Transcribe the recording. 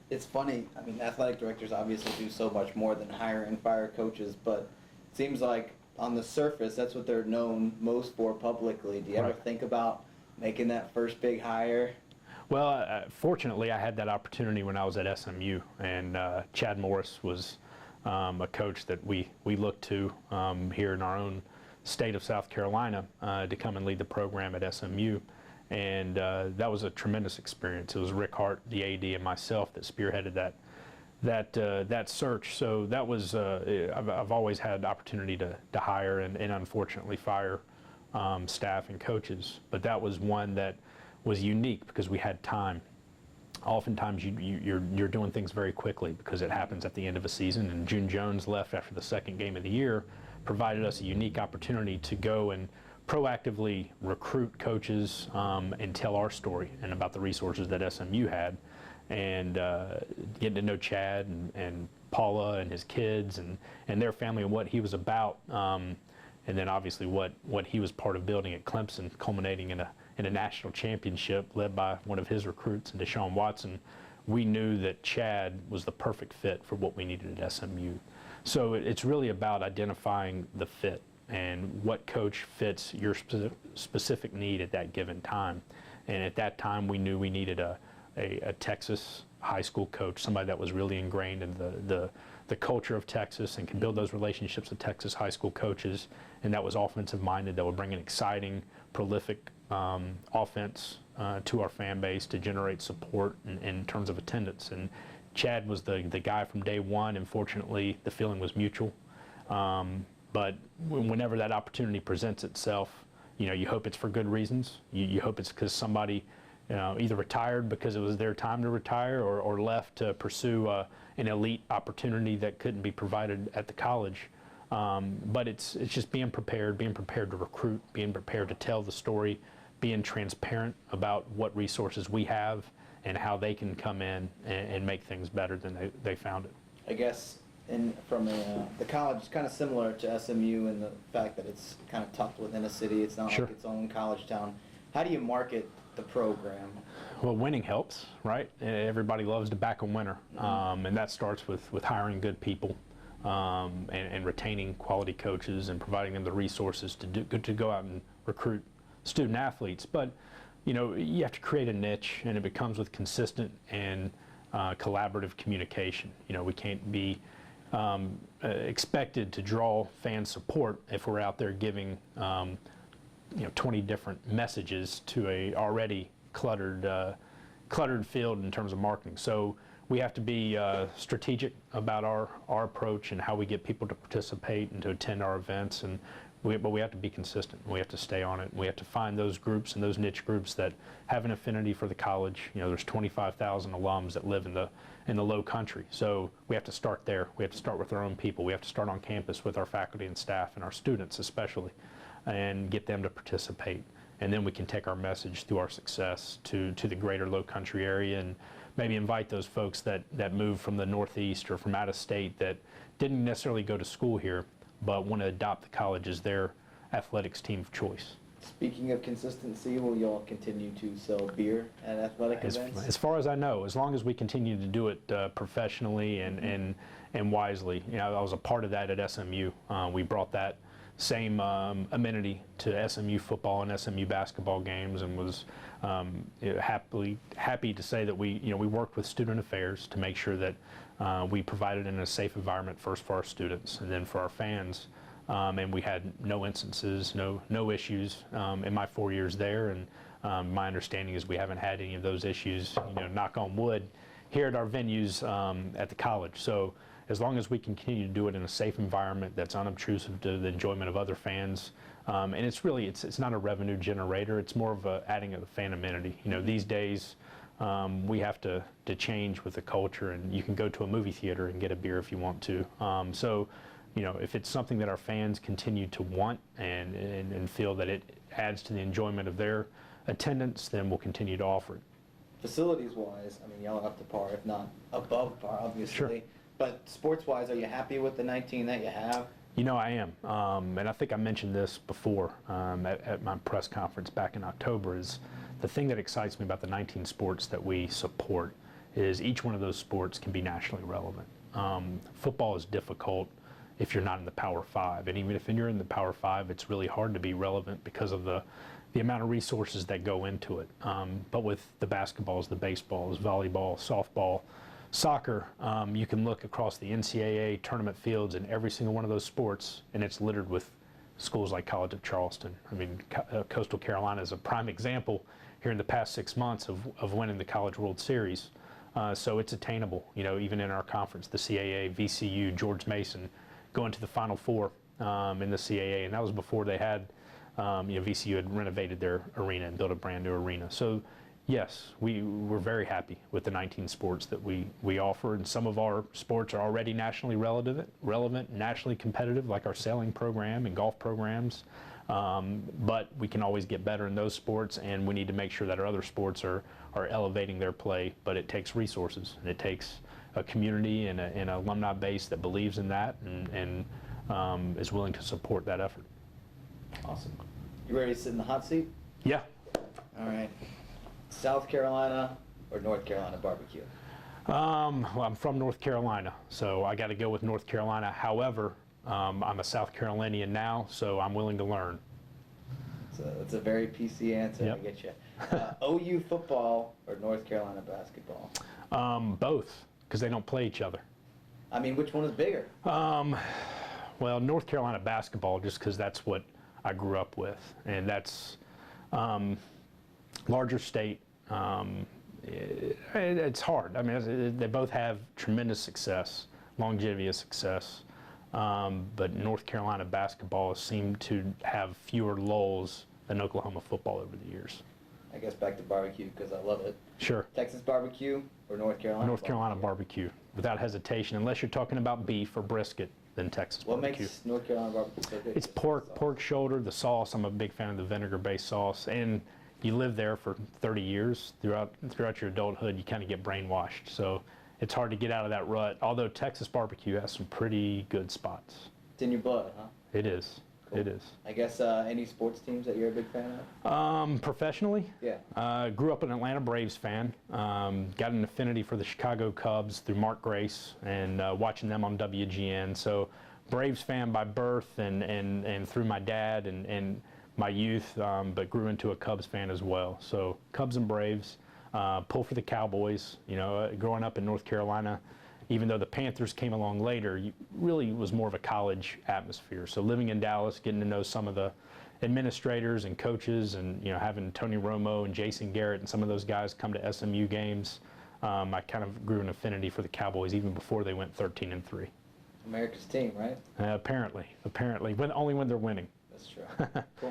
it's funny. I mean, athletic directors obviously do so much more than hire and fire coaches, but it seems like on the surface, that's what they're known most for publicly. Do you ever Right. think about making that first big hire? Well, fortunately, I had that opportunity when I was at SMU, and Chad Morris was a coach that we looked to here in our own state of South Carolina to come and lead the program at SMU. And that was a tremendous experience. It was Rick Hart, the AD, and myself that spearheaded that search. So that was I've always had the opportunity to hire and unfortunately fire staff and coaches, but that was one that was unique because we had time. Oftentimes you're doing things very quickly because it happens at the end of a season, and June Jones left after the second game of the year, provided us a unique opportunity to go and proactively recruit coaches and tell our story and about the resources that SMU had, and getting to know Chad and Paula and his kids and their family and what he was about, and then obviously what he was part of building at Clemson, culminating in a national championship led by one of his recruits, and Deshaun Watson. We knew that Chad was the perfect fit for what we needed at SMU. So it's really about identifying the fit and what coach fits your specific need at that given time. And at that time, we knew we needed a Texas high school coach, somebody that was really ingrained in the culture of Texas and can build those relationships with Texas high school coaches, and that was offensive minded, that would bring an exciting, prolific offense to our fan base to generate support in terms of attendance. And Chad was the guy from day one, and fortunately the feeling was mutual. But whenever that opportunity presents itself, you hope it's for good reasons. You hope it's because somebody either retired because it was their time to retire, or left to pursue an elite opportunity that couldn't be provided at the college. But it's just being prepared to recruit, being prepared to tell the story, being transparent about what resources we have and how they can come in and make things better than they found it. I guess from the college, it's kind of similar to SMU in the fact that it's kind of tucked within a city. It's not Sure. like its own college town. How do you market the program? Well, winning helps, right? Everybody loves to back a winner, and that starts with hiring good people and retaining quality coaches and providing them the resources to go out and recruit student athletes. But you have to create a niche, and it becomes with consistent and collaborative communication. We can't be expected to draw fan support if we're out there giving 20 different messages to a already cluttered field in terms of marketing. So we have to be strategic about our approach and how we get people to participate and to attend our events, but we have to be consistent. We have to stay on it. We have to find those groups and those niche groups that have an affinity for the college. There's 25,000 alums that live in the low country. So we have to start there. We have to start with our own people. We have to start on campus with our faculty and staff and our students especially, and get them to participate. And then we can take our message through our success to the greater low country area, and maybe invite those folks that move from the Northeast or from out of state that didn't necessarily go to school here but want to adopt the college as their athletics team of choice. Speaking of consistency, will you all continue to sell beer at athletic events? As far as I know, as long as we continue to do it professionally and wisely. I was a part of that at SMU. We brought that same amenity to SMU football and SMU basketball games, and was happy to say that we worked with student affairs to make sure that we provided in a safe environment first for our students and then for our fans. And we had no instances, no issues in my 4 years there, and my understanding is we haven't had any of those issues, knock on wood, here at our venues at the college. So as long as we can continue to do it in a safe environment that's unobtrusive to the enjoyment of other fans, and it's not a revenue generator, it's more of adding a fan amenity. These days we have to change with the culture, and you can go to a movie theater and get a beer if you want to. So if it's something that our fans continue to want and feel that it adds to the enjoyment of their attendance, then we'll continue to offer it. Facilities-wise, y'all are up to par, if not above par, obviously. Sure. But sports-wise, are you happy with the 19 that you have? I am, and I think I mentioned this before at my press conference back in October, is the thing that excites me about the 19 sports that we support is each one of those sports can be nationally relevant. Football is difficult if you're not in the Power Five, and even if you're in the Power Five, it's really hard to be relevant because of the amount of resources that go into it. But with the basketballs, the baseballs, volleyball, softball, soccer, you can look across the NCAA tournament fields in every single one of those sports, and it's littered with schools like College of Charleston. I mean, Coastal Carolina is a prime example here in the past 6 months of winning the College World Series. So it's attainable, you know, even in our conference, the CAA, VCU, George Mason, going to the Final Four in the CAA, and that was before they had, VCU had renovated their arena and built a brand new arena. So yes, we're very happy with the 19 sports that we offer, and some of our sports are already nationally relevant, nationally competitive, like our sailing program and golf programs. But we can always get better in those sports, and we need to make sure that our other sports are elevating their play. But it takes resources, and it takes a community and an alumni base that believes in that and is willing to support that effort. Awesome. You ready to sit in the hot seat? Yeah. All right. South Carolina or North Carolina barbecue? Well, I'm from North Carolina, so I got to go with North Carolina. However, I'm a South Carolinian now, so I'm willing to learn. So it's a very PC answer. Yep. I get you. OU football or North Carolina basketball? Both, because they don't play each other. I mean, which one is bigger? Well, North Carolina basketball, just because that's what I grew up with, and that's larger state. It's hard. I mean, they both have tremendous success, longevity of success, but North Carolina basketball seemed to have fewer lulls than Oklahoma football over the years. I guess back to barbecue because I love it. Sure. Texas barbecue or North Carolina? North Carolina barbecue, without hesitation, unless you're talking about beef or brisket, then Texas What barbecue. makes North Carolina barbecue so good? It's pork shoulder, the sauce. I'm a big fan of the vinegar-based sauce, and you live there for 30 years. Throughout your adulthood, you kind of get brainwashed. So it's hard to get out of that rut. Although Texas barbecue has some pretty good spots. It's in your blood, huh? It is. Cool. It is. I guess any sports teams that you're a big fan of? Professionally, Yeah. grew up an Atlanta Braves fan. Got an affinity for the Chicago Cubs through Mark Grace and watching them on WGN. So Braves fan by birth and through my dad and my youth, but grew into a Cubs fan as well. So Cubs and Braves, pull for the Cowboys. You know, growing up in North Carolina, even though the Panthers came along later, really was more of a college atmosphere. So living in Dallas, getting to know some of the administrators and coaches, and having Tony Romo and Jason Garrett and some of those guys come to SMU games, I kind of grew an affinity for the Cowboys even before they went 13-3. America's team, right? Apparently, only when they're winning. That's true. Cool.